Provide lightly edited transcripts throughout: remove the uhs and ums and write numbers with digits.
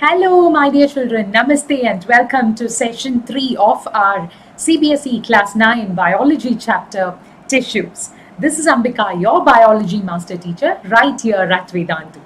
Hello, my dear children. Namaste and welcome to session 3 of our CBSE Class 9 Biology chapter Tissues. This is Ambika, your biology master teacher, right here at Vedantu.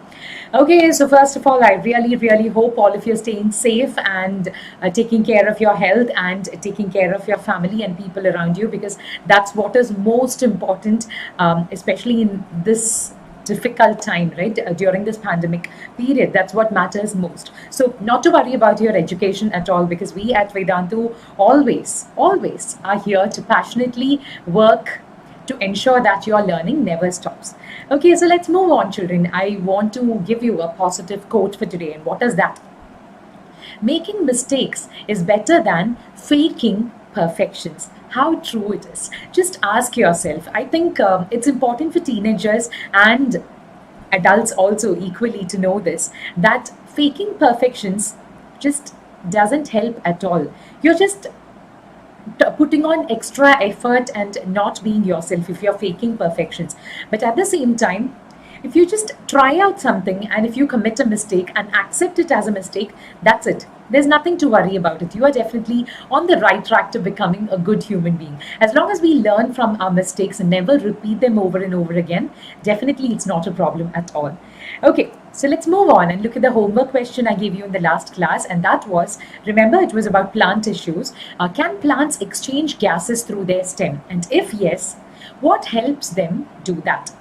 Okay, so first of all, I really hope all of you are staying safe and taking care of your health and taking care of your family and people around you, because that's what is most important, especially in this difficult time, right? During this pandemic period, that's what matters most. So not to worry about your education at all, because we at Vedantu always are here to passionately work to ensure that your learning never stops. Okay, so let's move on, children. I want to give you a positive quote for today. And what is that? Making mistakes is better than faking perfections. How true it is. Just ask yourself. I think it's important for teenagers and adults also equally to know this, that faking perfections just doesn't help at all. You're just putting on extra effort and not being yourself if you're faking perfections. But at the same time, if you just try out something and if you commit a mistake and accept it as a mistake, that's it. There's nothing to worry about it. You are definitely on the right track to becoming a good human being. As long as we learn from our mistakes and never repeat them over and over again, definitely it's not a problem at all. Okay, so let's move on and look at the homework question I gave you in the last class, and that was, remember, it was about plant tissues. Can plants exchange gases through their stem? And if yes, what helps them do that?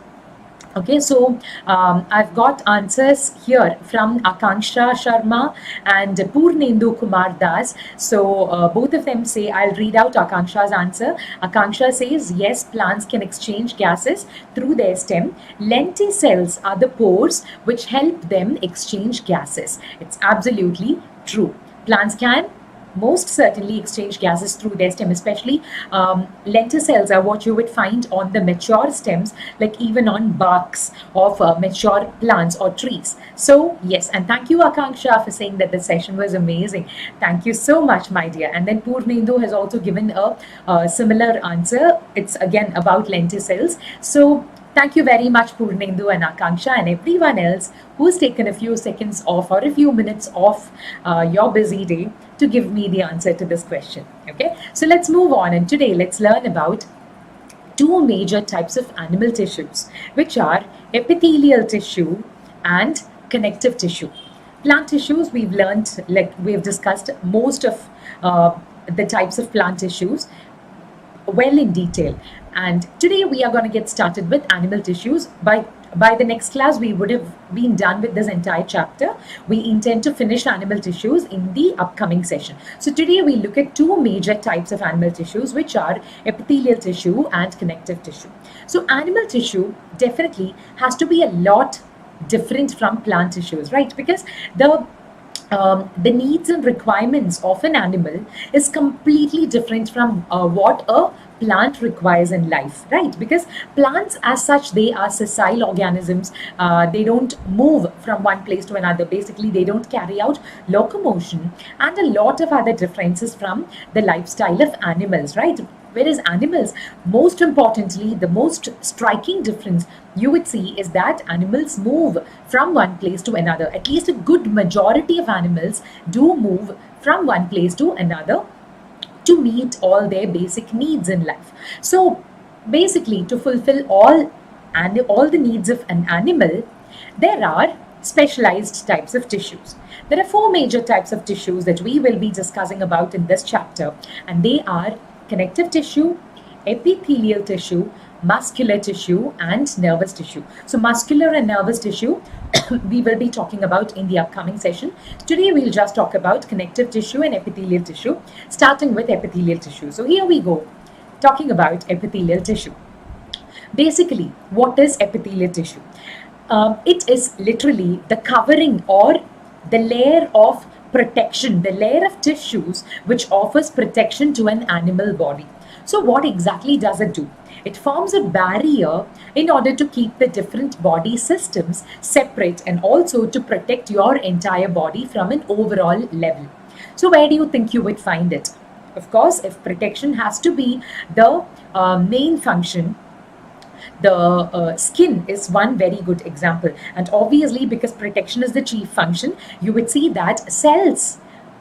Okay, so I've got answers here from Akanksha Sharma and Purnendu Kumar Das. So both of them say, I'll read out Akanksha's answer. Akanksha says, yes, plants can exchange gases through their stem. Lenticels are the pores which help them exchange gases. It's absolutely true. Plants can most certainly exchange gases through their stem, especially lenticels are what you would find on the mature stems, like even on barks of mature plants or trees. So yes, and thank you Akanksha for saying that the session was amazing. Thank you so much, my dear. And then Purnendu has also given a similar answer. It's again about lenticels. So thank you very much, Purnendu and Akanksha, and everyone else who's taken a few seconds off or a few minutes off your busy day to give me the answer to this question. Okay, so let's move on, and today let's learn about two major types of animal tissues, which are epithelial tissue and connective tissue. Plant tissues, we've learned, like we've discussed most of the types of plant tissues well in detail, and today we are going to get started with animal tissues. By the next class we would have been done with this entire chapter. We intend to finish animal tissues in the upcoming session. So today we look at two major types of animal tissues, which are epithelial tissue and connective tissue. So animal tissue definitely has to be a lot different from plant tissues, right? Because the needs and requirements of an animal is completely different from what a plant requires in life, right? Because plants as such, they are sessile organisms. They don't move from one place to another. Basically, they don't carry out locomotion and a lot of other differences from the lifestyle of animals, right? Whereas animals, most importantly, the most striking difference you would see is that animals move from one place to another. At least a good majority of animals do move from one place to another to meet all their basic needs in life. So basically, to fulfill all the needs of an animal, there are specialized types of tissues. There are four major types of tissues that we will be discussing about in this chapter, and they are connective tissue, epithelial tissue, muscular tissue, and nervous tissue. So muscular and nervous tissue we will be talking about in the upcoming session. Today we'll just talk about connective tissue and epithelial tissue, starting with epithelial tissue. So here we go, talking about epithelial tissue. Basically, what is epithelial tissue? It is literally the covering or the layer of protection, the layer of tissues which offers protection to an animal body. So what exactly does it do? It forms a barrier in order to keep the different body systems separate and also to protect your entire body from an overall level. So where do you think you would find it? Of course, if protection has to be the main function, the skin is one very good example. And obviously, because protection is the chief function, you would see that cells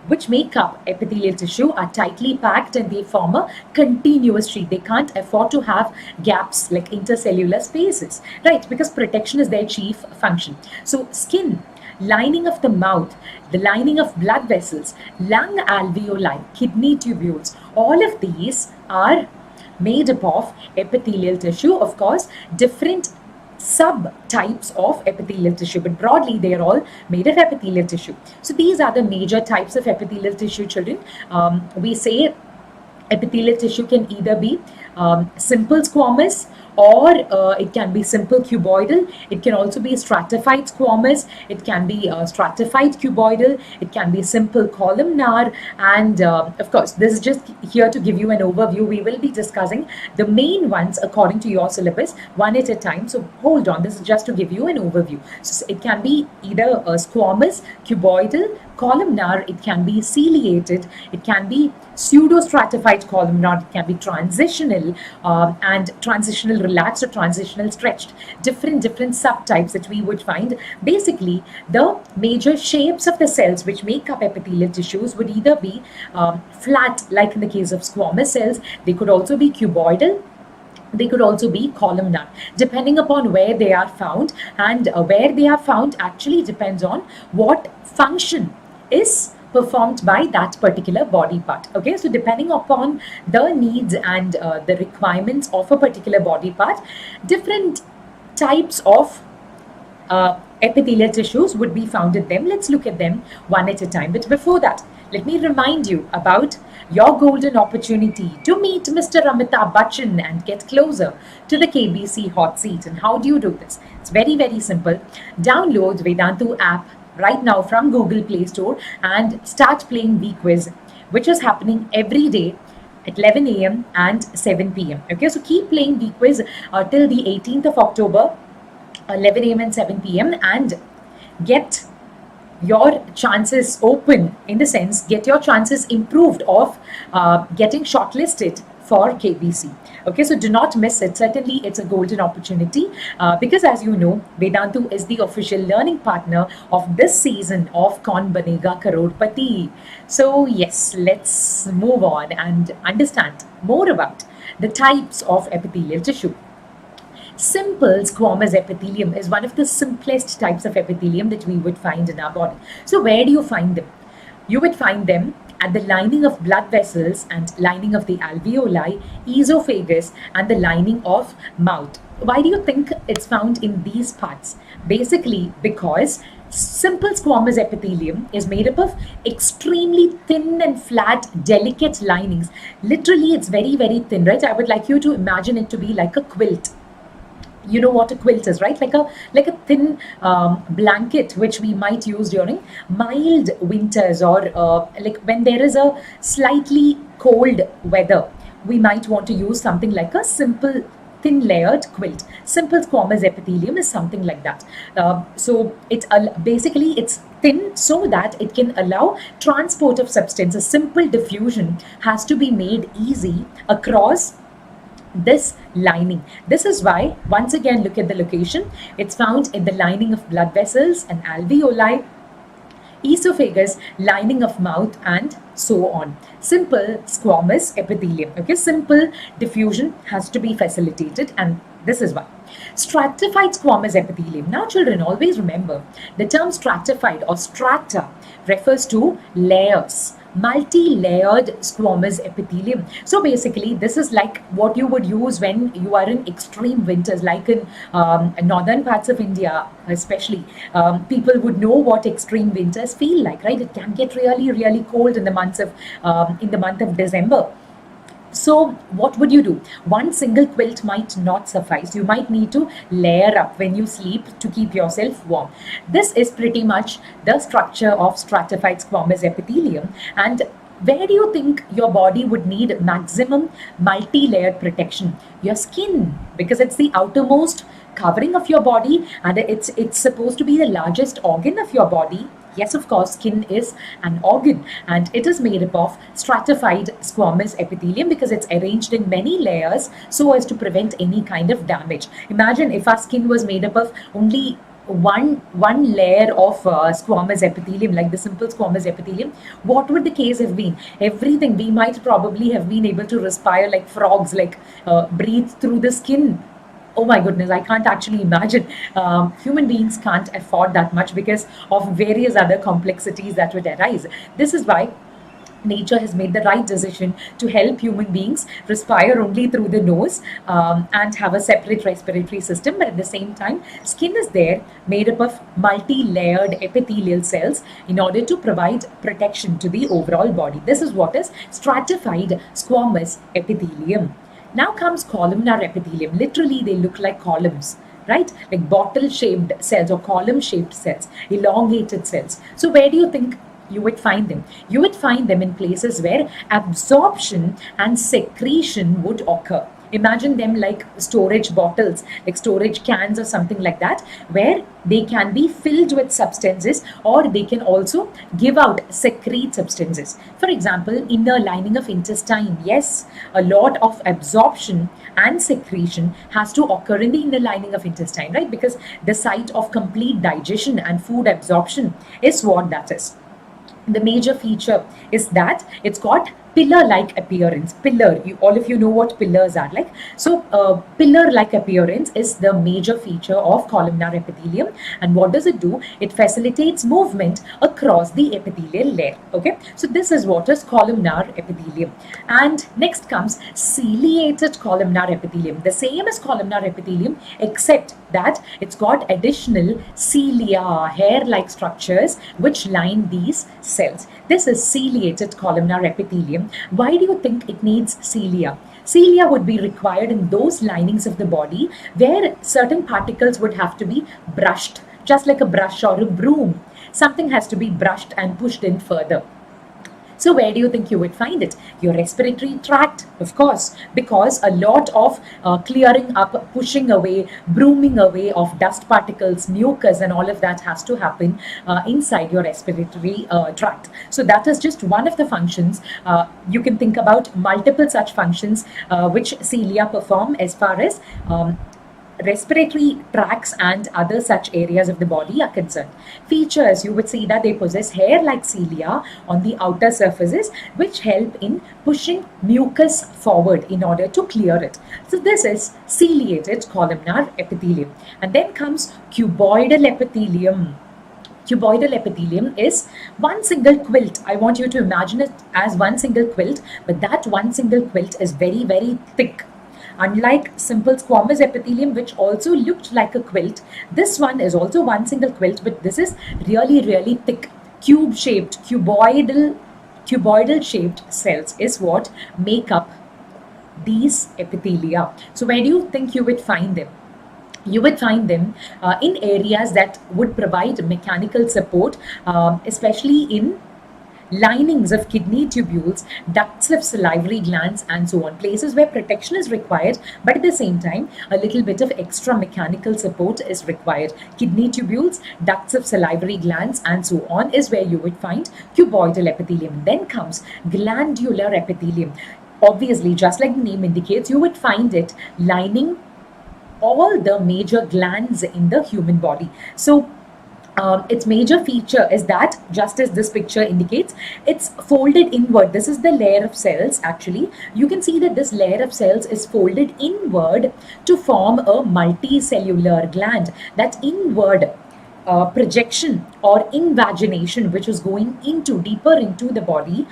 which make up epithelial tissue are tightly packed and they form a continuous sheet. They can't afford to have gaps like intercellular spaces, right? Because protection is their chief function. So skin, lining of the mouth, the lining of blood vessels, lung alveoli, kidney tubules, all of these are made up of epithelial tissue. Of course, different subtypes of epithelial tissue, but broadly they are all made of epithelial tissue. So these are the major types of epithelial tissue, children. We say epithelial tissue can either be simple squamous, or it can be simple cuboidal. It can also be stratified squamous. It can be stratified cuboidal. It can be simple columnar. And of course, this is just here to give you an overview. We will be discussing the main ones according to your syllabus, one at a time. So hold on, this is just to give you an overview. So it can be either squamous, cuboidal, columnar, it can be ciliated, it can be pseudo-stratified columnar, it can be transitional and transitional relaxed or transitional stretched. Different subtypes that we would find. Basically, the major shapes of the cells which make up epithelial tissues would either be flat, like in the case of squamous cells. They could also be cuboidal. They could also be columnar, depending upon where they are found. And where they are found actually depends on what function is performed by that particular body part. Okay, so depending upon the needs and the requirements of a particular body part, different types of epithelial tissues would be found in them. Let's look at them one at a time. But before that, let me remind you about your golden opportunity to meet Mr. Amitabh Bachchan and get closer to the KBC hot seat. And how do you do this? It's very, very simple. Download Vedantu app right now from Google Play Store and start playing V-Quiz, which is happening every day at 11 a.m. and 7 p.m. Okay, so keep playing V-Quiz till the 18th of October, 11 a.m. and 7 p.m. and get your chances open, in the sense, get your chances improved of getting shortlisted for KBC. Okay, so do not miss it. Certainly, it's a golden opportunity because, as you know, Vedantu is the official learning partner of this season of Kaun Banega Crorepati. So yes, let's move on and understand more about the types of epithelial tissue. Simple squamous epithelium is one of the simplest types of epithelium that we would find in our body. So where do you find them? You would find them at the lining of blood vessels and lining of the alveoli, esophagus, and the lining of mouth. Why do you think it's found in these parts? Basically, because simple squamous epithelium is made up of extremely thin and flat, delicate linings. Literally, it's very, very thin, right? I would like you to imagine it to be like a quilt. You know what a quilt is, right? Like a thin blanket which we might use during mild winters, or like when there is a slightly cold weather, we might want to use something like a simple thin layered quilt. Simple squamous epithelium is something like that. So it's basically it's thin so that it can allow transport of substances. Simple diffusion has to be made easy across this lining. This is why, once again, look at the location. It's found in the lining of blood vessels and alveoli, esophagus, lining of mouth, and so on. Simple squamous epithelium. Okay, simple diffusion has to be facilitated, and this is why. Stratified squamous epithelium. Now, children, always remember the term stratified or strata refers to layers. Multi-layered squamous epithelium. So basically, this is like what you would use when you are in extreme winters, like in northern parts of India, especially. People would know what extreme winters feel like, right? It can get really, really cold in the month of December. So what would you do? One single quilt might not suffice. You might need to layer up when you sleep to keep yourself warm. This is pretty much the structure of stratified squamous epithelium. And where do you think your body would need maximum multi-layered protection? Your skin, because it's the outermost covering of your body, and it's supposed to be the largest organ of your body. Yes, of course, skin is an organ, and it is made up of stratified squamous epithelium because it's arranged in many layers so as to prevent any kind of damage. Imagine if our skin was made up of only one layer of squamous epithelium, like the simple squamous epithelium. What would the case have been? Everything, we might probably have been able to respire like frogs, like breathe through the skin. Oh my goodness, I can't actually imagine. Human beings can't afford that much because of various other complexities that would arise. This is why nature has made the right decision to help human beings respire only through the nose, and have a separate respiratory system. But at the same time, skin is there made up of multi-layered epithelial cells in order to provide protection to the overall body. This is what is stratified squamous epithelium. Now comes columnar epithelium. Literally, they look like columns, right? Like bottle-shaped cells or column-shaped cells, elongated cells. So where do you think you would find them? You would find them in places where absorption and secretion would occur. Imagine them like storage bottles, like storage cans or something like that, where they can be filled with substances, or they can also give out, secrete substances. For example, inner lining of intestine. Yes, a lot of absorption and secretion has to occur in the inner lining of intestine, right? Because the site of complete digestion and food absorption is what that is. The major feature is that it's got pillar-like appearance. Pillar, all of you know what pillars are like. So pillar-like appearance is the major feature of columnar epithelium. And what does it do? It facilitates movement across the epithelial layer. Okay, so this is what is columnar epithelium. And next comes ciliated columnar epithelium. The same as columnar epithelium, except that it's got additional cilia, hair-like structures which line these cells. This is ciliated columnar epithelium. Why do you think it needs cilia? Cilia would be required in those linings of the body where certain particles would have to be brushed, just like a brush or a broom. Something has to be brushed and pushed in further. So where do you think you would find it? Your respiratory tract, of course, because a lot of clearing up, pushing away, brooming away of dust particles, mucus, and all of that has to happen inside your respiratory tract. So that is just one of the functions. You can think about multiple such functions which cilia perform as far as respiratory tracts and other such areas of the body are concerned. Features, you would see that they possess hair-like cilia on the outer surfaces which help in pushing mucus forward in order to clear it. So this is ciliated columnar epithelium. And then comes cuboidal epithelium. Cuboidal epithelium is one single quilt. I want you to imagine it as one single quilt, but that one single quilt is very, very thick. Unlike simple squamous epithelium, which also looked like a quilt, this one is also one single quilt, but this is really, really thick, cube-shaped, cuboidal shaped cells is what make up these epithelia. So where do you think you would find them? You would find them in areas that would provide mechanical support, especially in linings of kidney tubules, ducts of salivary glands, and so on. Places where protection is required, but at the same time, a little bit of extra mechanical support is required. Kidney tubules, ducts of salivary glands, and so on is where you would find cuboidal epithelium. Then comes glandular epithelium. Obviously, just like the name indicates, you would find it lining all the major glands in the human body. So its major feature is that, just as this picture indicates, it's folded inward. This is the layer of cells. Actually, you can see that this layer of cells is folded inward to form a multicellular gland. That inward projection or invagination, which is going into deeper into the body,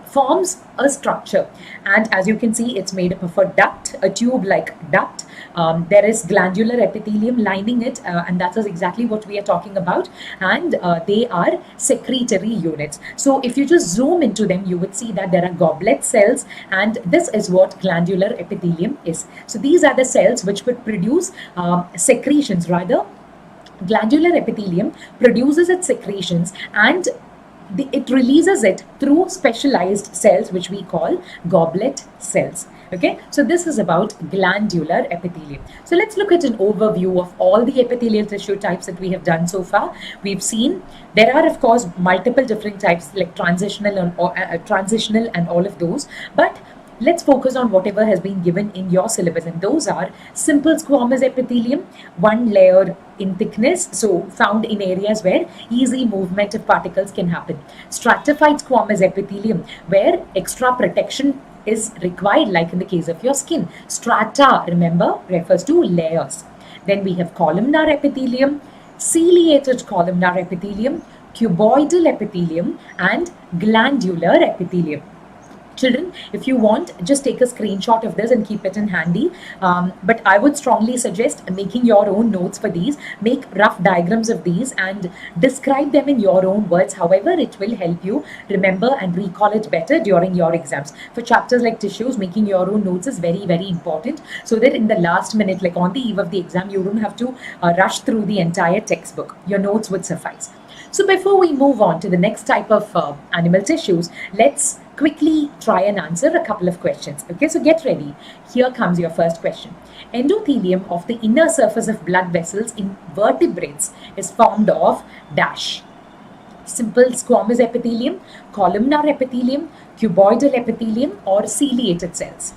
forms a structure. And as you can see, it's made up of a duct, a tube-like duct. There is glandular epithelium lining it, and that is exactly what we are talking about. And they are secretory units. So if you just zoom into them, you would see that there are goblet cells, and this is what glandular epithelium is. So these are the cells which would produce secretions. Rather, glandular epithelium produces its secretions, and it releases it through specialized cells which we call goblet cells. Okay, so this is about glandular epithelium. So let's look at an overview of all the epithelial tissue types that we have done so far. We've seen there are, of course, multiple different types like transitional and all of those, but let's focus on whatever has been given in your syllabus, and those are simple squamous epithelium, one layer in thickness, so found in areas where easy movement of particles can happen. Stratified squamous epithelium, where extra protection is required, like in the case of your skin. Strata, remember, refers to layers. Then we have columnar epithelium, ciliated columnar epithelium, cuboidal epithelium, and glandular epithelium. Children, if you want, just take a screenshot of this and keep it in handy. But I would strongly suggest making your own notes for these, make rough diagrams of these and describe them in your own words. However, it will help you remember and recall it better during your exams. For chapters like tissues, making your own notes is very, very important, so that in the last minute, like on the eve of the exam, you don't have to rush through the entire textbook. Your notes would suffice. So before we move on to the next type of animal tissues, let's quickly try and answer a couple of questions. Okay, so get ready. Here comes your first question. Endothelium of the inner surface of blood vessels in vertebrates is formed of dash. Simple squamous epithelium, columnar epithelium, cuboidal epithelium, or ciliated cells.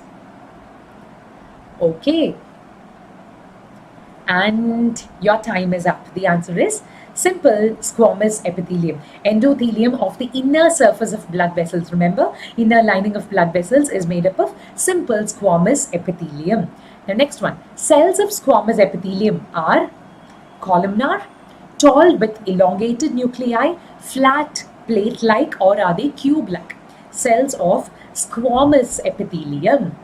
Okay. And your time is up. The answer is simple squamous epithelium, endothelium of the inner surface of blood vessels. Remember, inner lining of blood vessels is made up of simple squamous epithelium. The next one, cells of squamous epithelium are columnar, tall with elongated nuclei, flat, plate-like, or are they cube-like? Cells of squamous epithelium.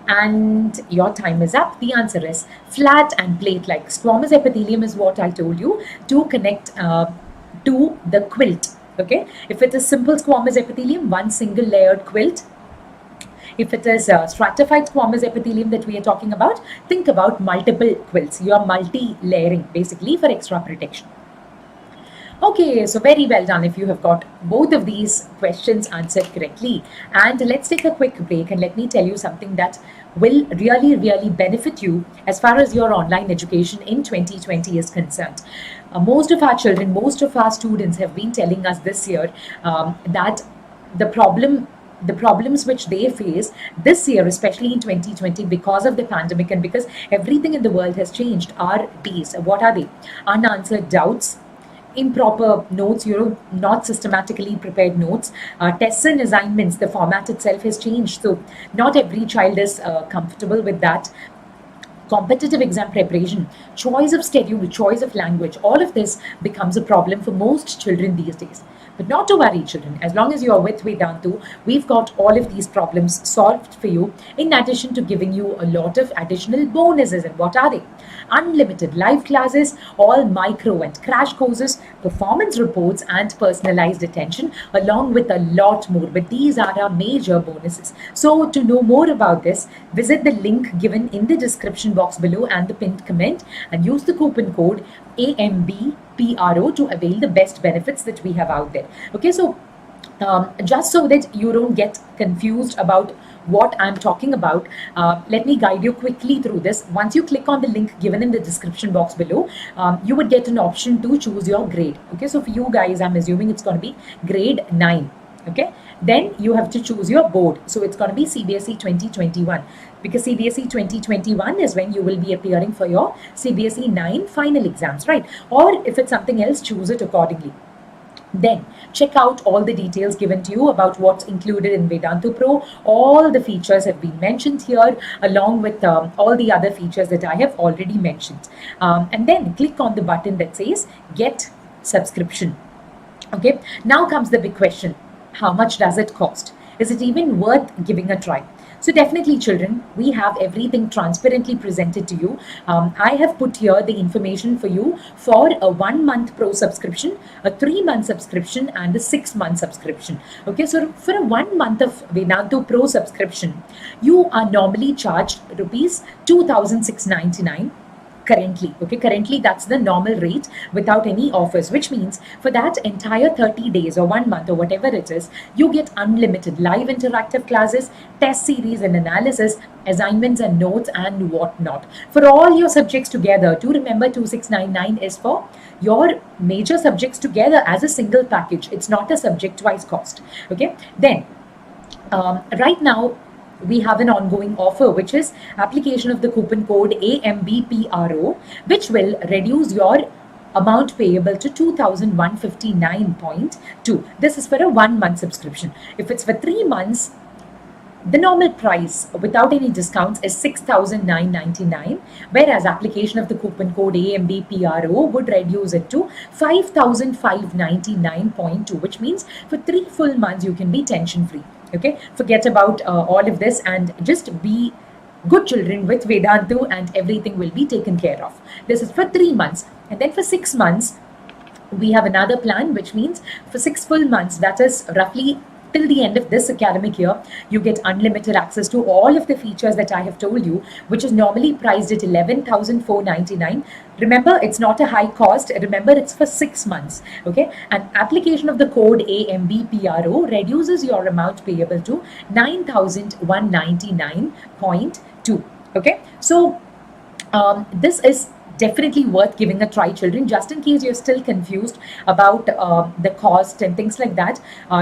And your time is up. The answer is flat and plate-like. Squamous epithelium is what I told you to connect to the quilt. Okay, if it is simple squamous epithelium, one single layered quilt. If it is stratified squamous epithelium that we are talking about, think about multiple quilts. You are multi-layering basically for extra protection. Okay, so very well done if you have got both of these questions answered correctly. And let's take a quick break and let me tell you something that will really, really benefit you as far as your online education in 2020 is concerned. Most of our children, most of our students have been telling us this year that the problems which they face this year, especially in 2020, because of the pandemic and because everything in the world has changed, are these. What are they? Unanswered doubts, improper notes, not systematically prepared notes, tests and assignments, the format itself has changed. So not every child is comfortable with that. Competitive exam preparation, choice of schedule, choice of language, all of this becomes a problem for most children these days. But not to worry, children. As long as you are with Vedantu, we've got all of these problems solved for you, in addition to giving you a lot of additional bonuses. And what are they? Unlimited live classes, all micro and crash courses, performance reports, and personalized attention, along with a lot more. But these are our major bonuses. So to know more about this, visit the link given in the description box below and the pinned comment, and use the coupon code AMBPRO to avail the best benefits that we have out there. Okay, so just so that you don't get confused about what I'm talking about, let me guide you quickly through this. Once you click on the link given in the description box below, you would get an option to choose your grade. Okay, so for you guys, I'm assuming it's going to be grade 9. Okay, then you have to choose your board. So it's going to be CBSE 2021, because CBSE 2021 is when you will be appearing for your CBSE 9 final exams, right? Or if it's something else, choose it accordingly. Then check out all the details given to you about what's included in Vedantu Pro. All the features have been mentioned here, along with all the other features that I have already mentioned. And then click on the button that says Get Subscription. Okay, now comes the big question. How much does it cost? Is it even worth giving a try? So definitely, children, we have everything transparently presented to you. I have put here the information for you for a 1-month pro subscription, a 3-month subscription, and a 6-month subscription. Okay, so for a 1 month of Vedantu Pro subscription, you are normally charged rupees 2,699. currently. Okay, currently that's the normal rate without any offers, which means for that entire 30 days or 1 month or whatever it is, you get unlimited live interactive classes, test series and analysis, assignments and notes and whatnot for all your subjects together. Do remember 2699 is for your major subjects together as a single package. It's not a subject wise cost. Okay, then right now we have an ongoing offer, which is application of the coupon code AMBPRO, which will reduce your amount payable to 2,159.2. This is for a 1 month subscription. If it's for 3 months, the normal price without any discounts is 6,999, whereas application of the coupon code AMBPRO would reduce it to 5,599.2, which means for 3 full months you can be tension free. Okay, forget about all of this and just be good children with Vedantu and everything will be taken care of. This is for 3 months, and then for 6 months we have another plan, which means for 6 full months, that is roughly till the end of this academic year, you get unlimited access to all of the features that I have told you, which is normally priced at 11,499. Remember, it's not a high cost. Remember, it's for 6 months. Okay, and application of the code AMBPRO reduces your amount payable to 9,199.2. Okay, so this is definitely worth giving a try, children. Just in case you're still confused about the cost and things like that,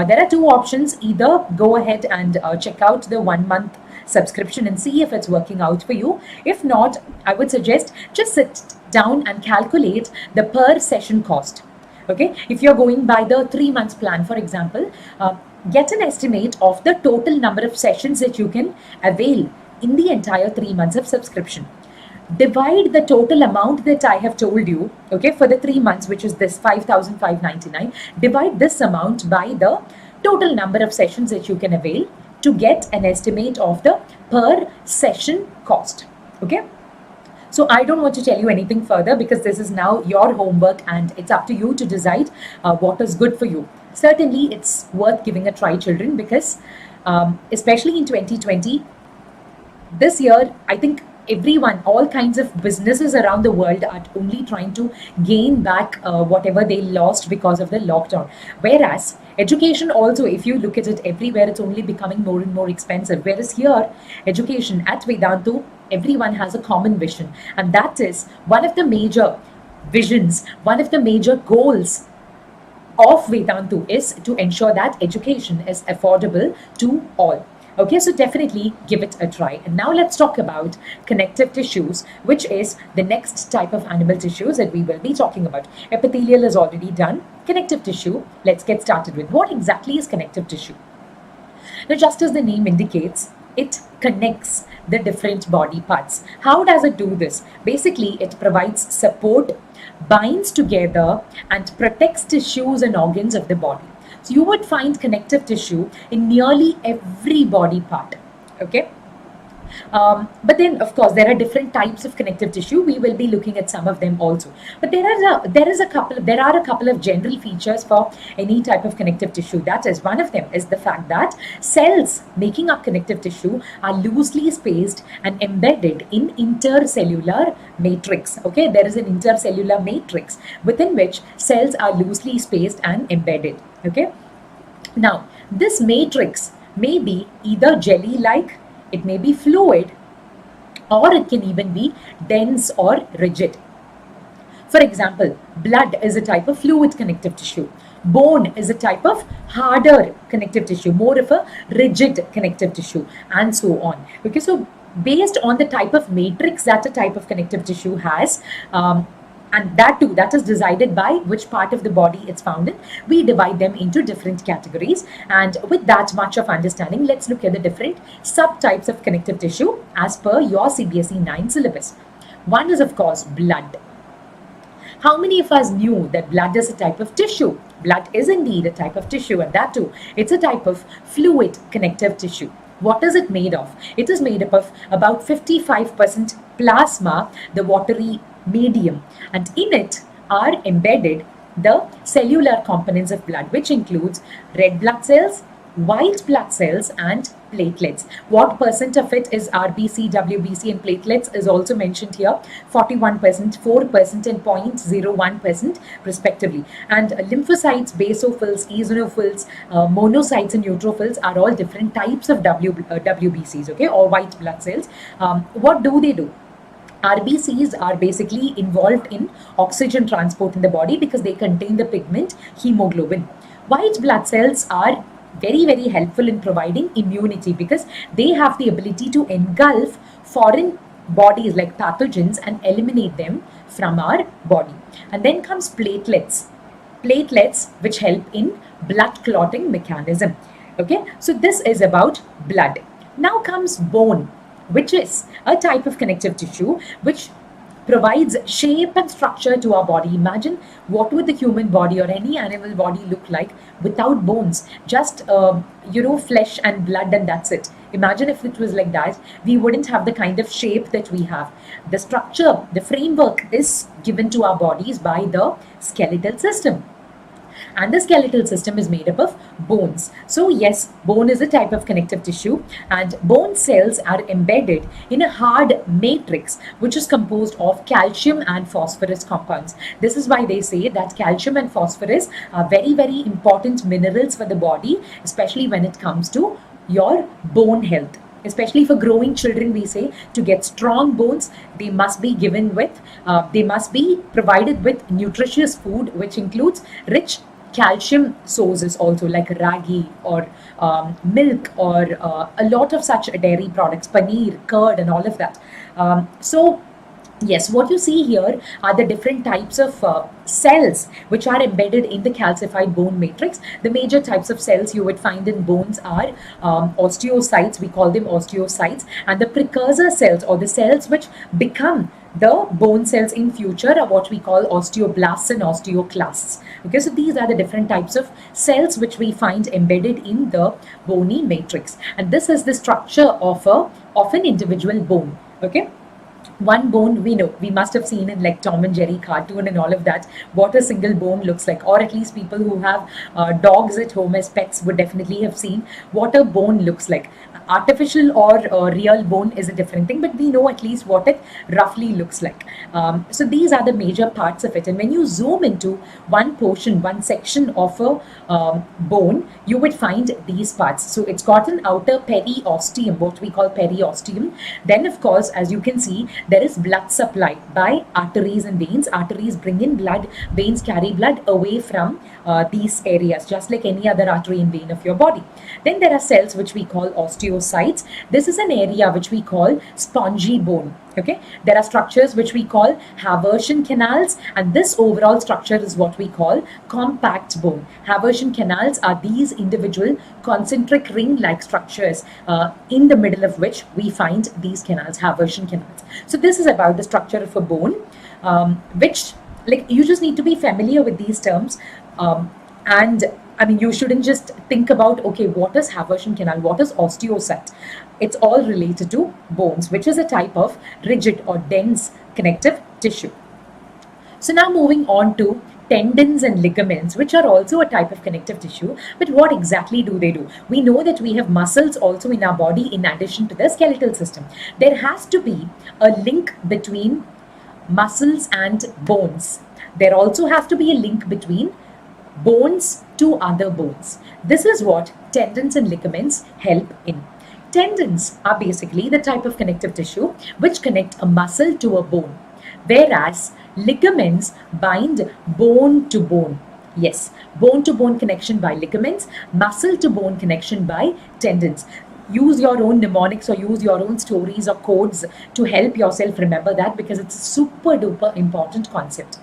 there are 2 options. Either go ahead and check out the 1 month subscription and see if it's working out for you. If not, I would suggest just sit down and calculate the per session cost. Okay, if you're going by the 3 months plan, for example, get an estimate of the total number of sessions that you can avail in the entire 3 months of subscription. Divide the total amount that I have told you, okay, for the 3 months, which is this 5,599. Divide this amount by the total number of sessions that you can avail to get an estimate of the per session cost. Okay, so I don't want to tell you anything further because this is now your homework and it's up to you to decide what is good for you. Certainly, it's worth giving a try, children, because especially in 2020, this year, I think everyone, all kinds of businesses around the world are only trying to gain back whatever they lost because of the lockdown. Whereas education also, if you look at it everywhere, it's only becoming more and more expensive. Whereas here, education at Vedantu, everyone has a common vision. And that is one of the major visions, one of the major goals of Vedantu is to ensure that education is affordable to all. Okay, so definitely give it a try. And now let's talk about connective tissues, which is the next type of animal tissues that we will be talking about. Epithelial is already done. Connective tissue, let's get started with what exactly is connective tissue. Now, just as the name indicates, it connects the different body parts. How does it do this? Basically, it provides support, binds together, and protects tissues and organs of the body. So you would find connective tissue in nearly every body part. Okay. But then, of course, there are different types of connective tissue. We will be looking at some of them also. But there are a couple of general features for any type of connective tissue. That is, one of them is the fact that cells making up connective tissue are loosely spaced and embedded in intercellular matrix. Okay, there is an intercellular matrix within which cells are loosely spaced and embedded. Okay. Now, this matrix may be either jelly-like, it may be fluid, or it can even be dense or rigid. For example, blood is a type of fluid connective tissue. Bone is a type of harder connective tissue, more of a rigid connective tissue, and so on. Okay, so based on the type of matrix that a type of connective tissue has, and that too, that is decided by which part of the body it's found in. We divide them into different categories. And with that much of understanding, let's look at the different subtypes of connective tissue as per your CBSE 9 syllabus. One is, of course, blood. How many of us knew that blood is a type of tissue? Blood is indeed a type of tissue, and that too, it's a type of fluid connective tissue. What is it made of? It is made up of about 55% plasma, the watery medium, and in it are embedded the cellular components of blood, which includes red blood cells, white blood cells and platelets. What percent of it is RBC, WBC and platelets is also mentioned here. 41%, 4% and 0.01% respectively. And lymphocytes, basophils, eosinophils, monocytes and neutrophils are all different types of WBCs, okay, or white blood cells. What do? RBCs are basically involved in oxygen transport in the body because they contain the pigment hemoglobin. White blood cells are very helpful in providing immunity because they have the ability to engulf foreign bodies like pathogens and eliminate them from our body. And then comes platelets which help in blood clotting mechanism. Okay, so this is about blood. Now comes bone, which is a type of connective tissue which provides shape and structure to our body. Imagine what would the human body or any animal body look like without bones, just flesh and blood, and that's it. Imagine if it was like that, we wouldn't have the kind of shape that we have. The structure, the framework is given to our bodies by the skeletal system. And the skeletal system is made up of bones. So yes, bone is a type of connective tissue, and bone cells are embedded in a hard matrix which is composed of calcium and phosphorus compounds. This is why they say that calcium and phosphorus are very important minerals for the body, especially when it comes to your bone health. Especially for growing children, we say to get strong bones, they must be provided with nutritious food, which includes rich calcium sources also, like ragi or milk, or a lot of such dairy products, paneer, curd and all of that. So yes, what you see here are the different types of cells which are embedded in the calcified bone matrix. The major types of cells you would find in bones are osteocytes, we call them osteocytes, and the precursor cells, or the cells which become the bone cells in future, are what we call osteoblasts and osteoclasts. Okay, so these are the different types of cells which we find embedded in the bony matrix, and this is the structure of an individual bone. Okay. One bone, we know, we must have seen in like Tom and Jerry cartoon and all of that, what a single bone looks like, or at least people who have dogs at home as pets would definitely have seen what a bone looks like. Artificial or real bone is a different thing, but we know at least what it roughly looks like. So these are the major parts of it, and when you zoom into one portion, one section of a bone, you would find these parts. So it's got an outer periosteum, what we call periosteum. Then of course, as you can see, there is blood supply by arteries and veins. Arteries bring in blood, veins carry blood away from these areas, just like any other artery and vein of your body. Then there are cells which we call osteocytes. This is an area which we call spongy bone. Okay, there are structures which we call Haversian canals, and this overall structure is what we call compact bone. Haversian canals are these individual concentric ring-like structures in the middle of which we find these canals, Haversian canals. So this is about the structure of a bone, which, like, you just need to be familiar with these terms, and I mean, you shouldn't just think about, okay, what is Haversian canal, what is osteocyte? It's all related to bones, which is a type of rigid or dense connective tissue. So now moving on to tendons and ligaments, which are also a type of connective tissue. But what exactly do they do? We know that we have muscles also in our body in addition to the skeletal system. There has to be a link between muscles and bones. There also has to be a link between bones to other bones. This is what tendons and ligaments help in. Tendons are basically the type of connective tissue which connect a muscle to a bone, whereas ligaments bind bone to bone. Yes, bone to bone connection by ligaments, muscle to bone connection by tendons. Use your own mnemonics or use your own stories or codes to help yourself remember that, because it's a super duper important concept.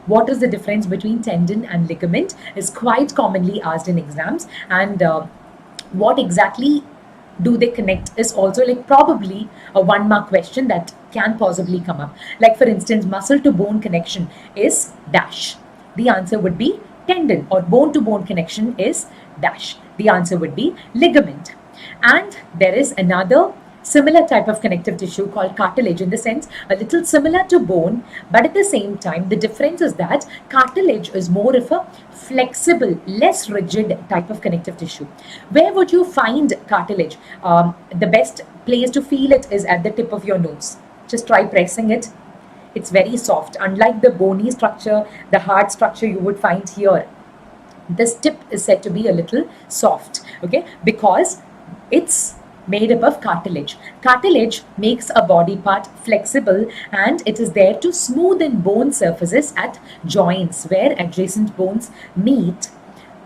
What is the difference between tendon and ligament is quite commonly asked in exams, and what exactly do they connect is also like probably a 1 mark question that can possibly come up. Like for instance, muscle to bone connection is dash. The answer would be tendon, or bone to bone connection is dash. The answer would be ligament. And there is another similar type of connective tissue called cartilage, in the sense a little similar to bone, but at the same time the difference is that cartilage is more of a flexible, less rigid type of connective tissue. Where would you find cartilage? The best place to feel it is at the tip of your nose. Just try pressing it. It's very soft. Unlike the bony structure, the hard structure you would find here, this tip is said to be a little soft, okay, because it's made up of cartilage. Cartilage makes a body part flexible, and it is there to smoothen bone surfaces at joints where adjacent bones meet.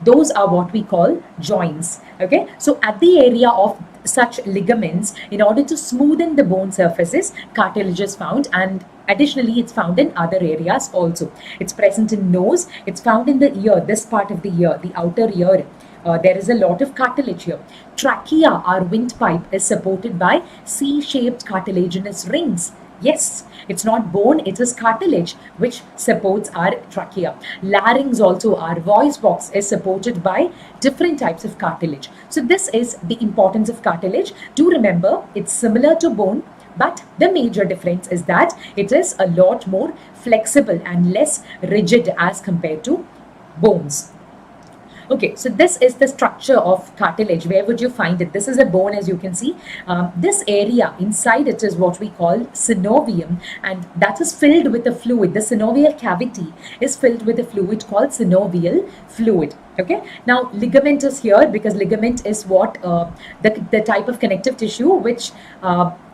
Those are what we call joints, okay. So at the area of such ligaments, in order to smoothen the bone surfaces, cartilage is found, and additionally it's found in other areas also. It's present in nose, it's found in the ear, this part of the ear, the outer ear. There is a lot of cartilage here. Trachea, our windpipe, is supported by C-shaped cartilaginous rings. Yes, it's not bone, it is cartilage which supports our trachea. Larynx also, our voice box, is supported by different types of cartilage. So this is the importance of cartilage. Do remember, it's similar to bone, but the major difference is that it is a lot more flexible and less rigid as compared to bones. Okay, so this is the structure of cartilage. Where would you find it? This is a bone, as you can see. This area inside it is what we call synovium, and that is filled with a fluid. The synovial cavity is filled with a fluid called synovial fluid. Okay, now ligament is here because ligament is what the type of connective tissue which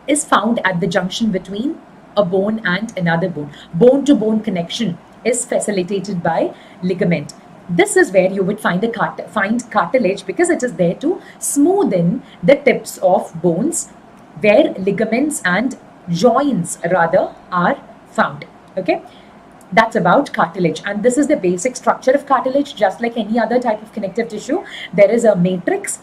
is found at the junction between a bone and another bone. Bone to bone connection is facilitated by ligament. This is where you would find cartilage, because it is there to smoothen the tips of bones where ligaments and joints rather are found. Okay, that's about cartilage, and this is the basic structure of cartilage. Just like any other type of connective tissue, there is a matrix,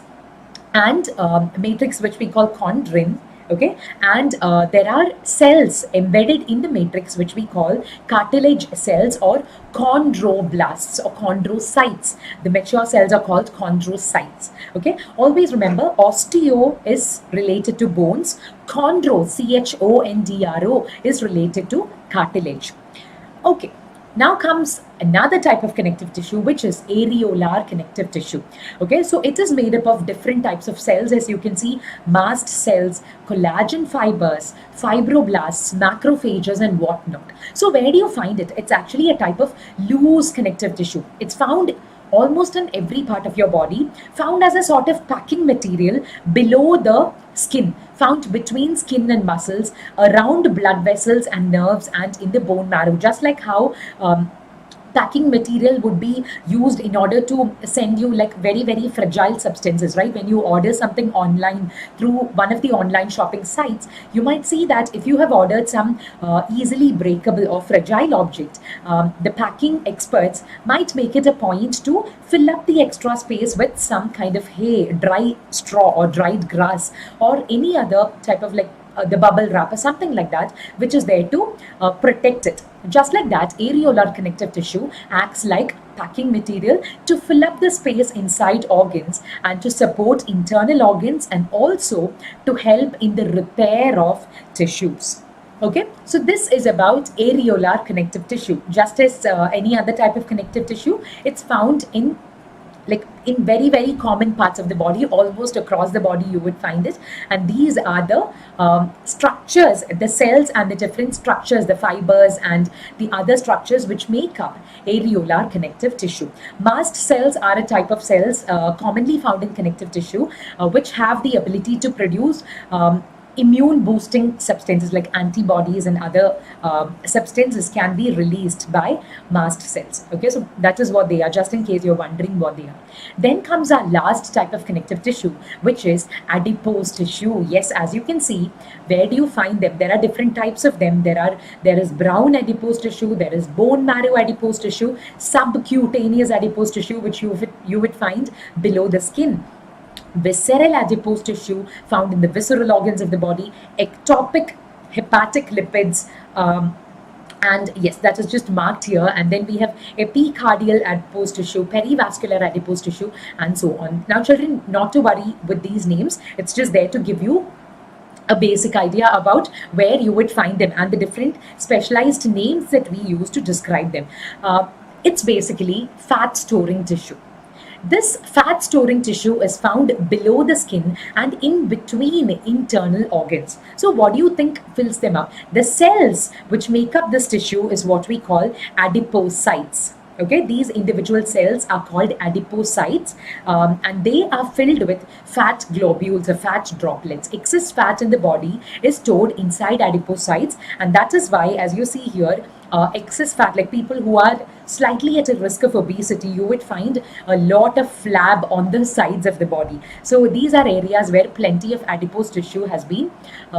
and matrix which we call chondrin. Okay, and there are cells embedded in the matrix which we call cartilage cells or chondroblasts or chondrocytes. The mature cells are called chondrocytes. Okay, always remember, osteo is related to bones, chondro, chondro, is related to cartilage. Okay, now comes another type of connective tissue, which is areolar connective tissue. Okay, so it is made up of different types of cells, as you can see: mast cells, collagen fibers, fibroblasts, macrophages, and whatnot. So where do you find it? It's actually a type of loose connective tissue. It's found almost in every part of your body, found as a sort of packing material below the skin, found between skin and muscles, around blood vessels and nerves, and in the bone marrow. Just like how packing material would be used in order to send you like very fragile substances, right? When you order something online through one of the online shopping sites, you might see that if you have ordered some easily breakable or fragile object, the packing experts might make it a point to fill up the extra space with some kind of hay, dry straw or dried grass, or any other type of like the bubble wrap or something like that, which is there to protect it. Just like that, areolar connective tissue acts like packing material to fill up the space inside organs and to support internal organs, and also to help in the repair of tissues. Okay, so this is about areolar connective tissue. Just as any other type of connective tissue, it's found in very common parts of the body. Almost across the body you would find it, and these are the structures, the cells and the different structures, the fibers and the other structures which make up areolar connective tissue. Mast cells are a type of cells commonly found in connective tissue, which have the ability to produce immune boosting substances like antibodies and other substances can be released by mast cells. Okay, so that is what they are, just in case you're wondering what they are. Then comes our last type of connective tissue, which is adipose tissue. Yes, as you can see, where do you find them? There are different types of them. There is brown adipose tissue, there is bone marrow adipose tissue, subcutaneous adipose tissue, which you would find below the skin, visceral adipose tissue found in the visceral organs of the body, ectopic hepatic lipids, and yes, that is just marked here. And then we have epicardial adipose tissue, perivascular adipose tissue, and so on. Now children, not to worry with these names, it's just there to give you a basic idea about where you would find them and the different specialized names that we use to describe them. It's basically fat storing tissue. This fat storing tissue is found below the skin and in between internal organs. So what do you think fills them up? The cells which make up this tissue is what we call adipocytes. Okay, these individual cells are called adipocytes, and they are filled with fat globules or fat droplets. Excess fat in the body is stored inside adipocytes, and that is why, as you see here, excess fat, like people who are slightly at a risk of obesity, you would find a lot of flab on the sides of the body. So these are areas where plenty of adipose tissue has been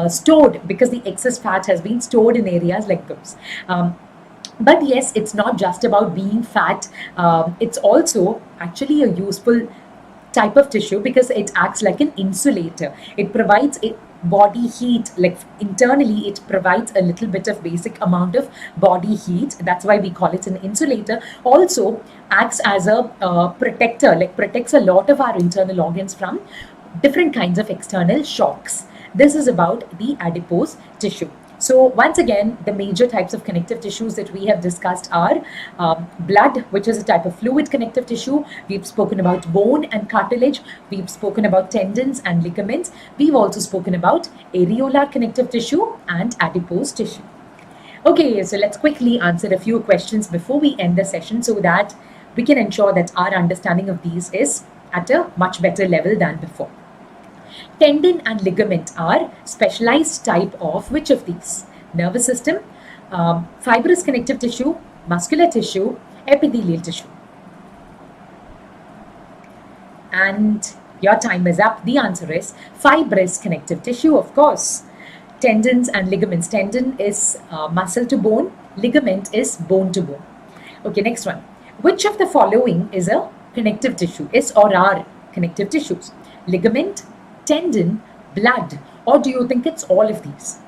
stored, because the excess fat has been stored in areas like those. But yes, it's not just about being fat. It's also actually a useful type of tissue because it acts like an insulator. It provides body heat, like internally it provides a little bit of basic amount of body heat. That's why we call it an insulator. Also acts as a protector, like protects a lot of our internal organs from different kinds of external shocks. This is about the adipose tissue. So once again, the major types of connective tissues that we have discussed are blood, which is a type of fluid connective tissue. We've spoken about bone and cartilage. We've spoken about tendons and ligaments. We've also spoken about areolar connective tissue and adipose tissue. Okay, so let's quickly answer a few questions before we end the session so that we can ensure that our understanding of these is at a much better level than before. Tendon and ligament are specialized type of which of these? Nervous system, fibrous connective tissue, muscular tissue, epithelial tissue. And your time is up. The answer is fibrous connective tissue, of course. Tendons and ligaments. Tendon is muscle to bone. Ligament is bone to bone. Okay, next one. Which of the following is a connective tissue? Is or are connective tissues? Ligament, tendon, blood, or do you think it's all of these?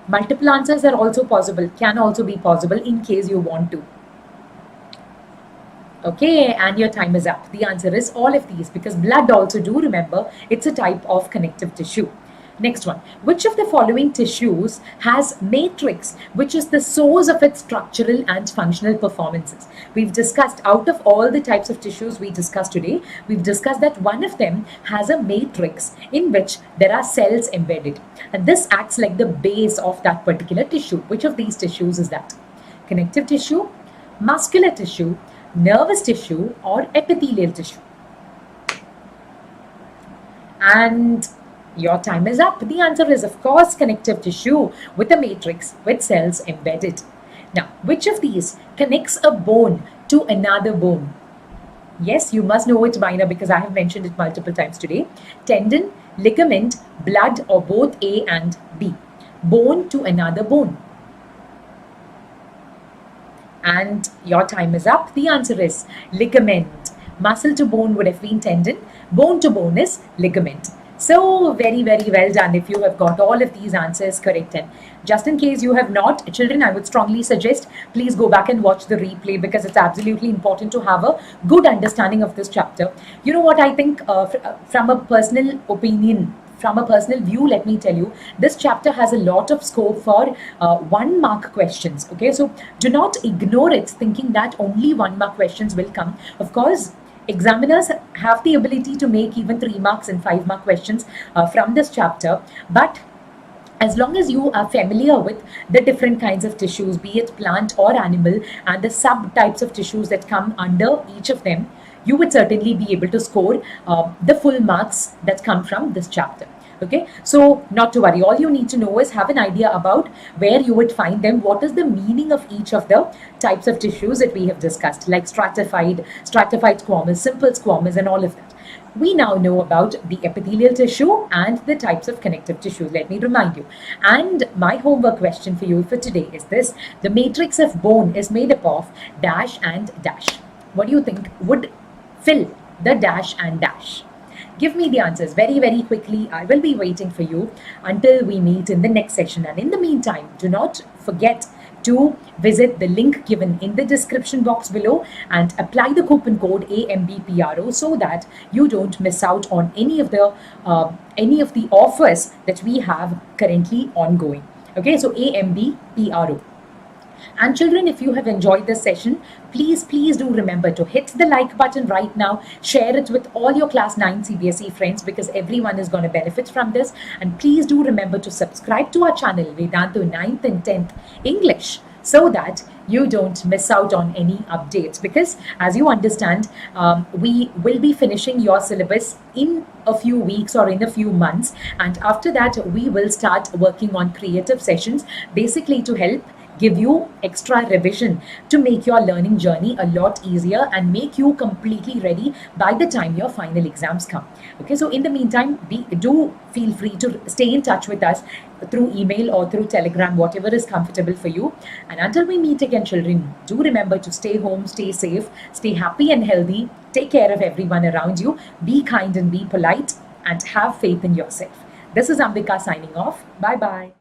Multiple answers are also possible, can also be possible in case you want to. Okay, and your time is up. The answer is all of these because blood also, do remember, it's a type of connective tissue. Next one. Which of the following tissues has matrix, which is the source of its structural and functional performances? We've discussed, out of all the types of tissues we discussed today, we've discussed that one of them has a matrix in which there are cells embedded. And this acts like the base of that particular tissue. Which of these tissues is that? Connective tissue, muscular tissue, nervous tissue, or epithelial tissue? And your time is up. The answer is, of course, connective tissue with a matrix with cells embedded. Now, which of these connects a bone to another bone? Yes, you must know it by now because I have mentioned it multiple times today. Tendon, ligament, blood, or both A and B. Bone to another bone. And your time is up. The answer is ligament. Muscle to bone would have been tendon. Bone to bone is ligament. So very, very well done if you have got all of these answers correct. And just in case you have not, children, I would strongly suggest please go back and watch the replay because it's absolutely important to have a good understanding of this chapter. You know what I think from a personal opinion, from a personal view, let me tell you, this chapter has a lot of scope for 1 mark questions. Okay, so do not ignore it thinking that only 1 mark questions will come. Of course, examiners have the ability to make even 3 marks and 5 mark questions from this chapter, but as long as you are familiar with the different kinds of tissues, be it plant or animal, and the subtypes of tissues that come under each of them, you would certainly be able to score the full marks that come from this chapter. Okay, so not to worry, all you need to know is have an idea about where you would find them, what is the meaning of each of the types of tissues that we have discussed, like stratified squamous, simple squamous, and all of that. We now know about the epithelial tissue and the types of connective tissues. Let me remind you. And my homework question for you for today is this: the matrix of bone is made up of dash and dash. What do you think would fill the dash and dash? Give me the answers very, very quickly. I will be waiting for you until we meet in the next session. And in the meantime, do not forget to visit the link given in the description box below and apply the coupon code AMBPRO so that you don't miss out on any of the offers that we have currently ongoing. Okay, so AMBPRO. And children, if you have enjoyed this session, please do remember to hit the like button right now. Share it with all your class 9 CBSE friends because everyone is going to benefit from this. And please do remember to subscribe to our channel, Vedantu 9th and 10th English, so that you don't miss out on any updates, because as you understand, we will be finishing your syllabus in a few weeks or in a few months, and after that we will start working on creative sessions, basically to help give you extra revision to make your learning journey a lot easier and make you completely ready by the time your final exams come. Okay, so in the meantime, do feel free to stay in touch with us through email or through Telegram, whatever is comfortable for you. And until we meet again, children, do remember to stay home, stay safe, stay happy and healthy, take care of everyone around you, be kind and be polite, and have faith in yourself. This is Ambika signing off. Bye-bye.